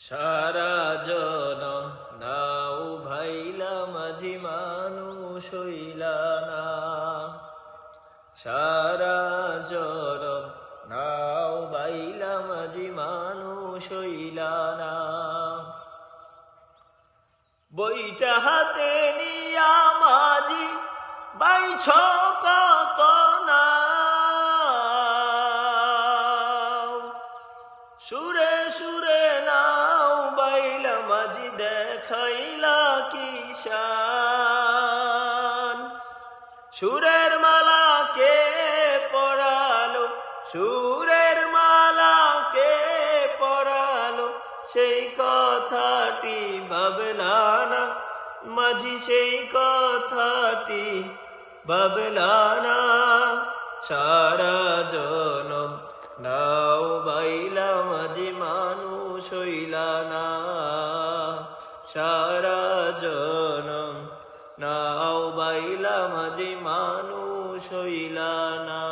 সারা জনম নাও ভাইলা মাঝি মানুষ হইলা না। সারা জনম নাও ভাইলা মাঝি মানুষ হইলা না। বইটা হাতে নিয়া মাঝি বাইছ কত না। সুরে সুরে নাও বাইলা মাঝি দেখাইলা কিষান। সুরের মালা কে পরালো, সুরের মালা কে পরালো, সেই কথাটি ভাবলা না মাঝি, সেই কথাটি ভাবলা না। সারা জনম নাও বাইলা মাঝি মানুষ হইলা না। সারা জনম নাও বাইলা মাঝি মানুষ হইলা না।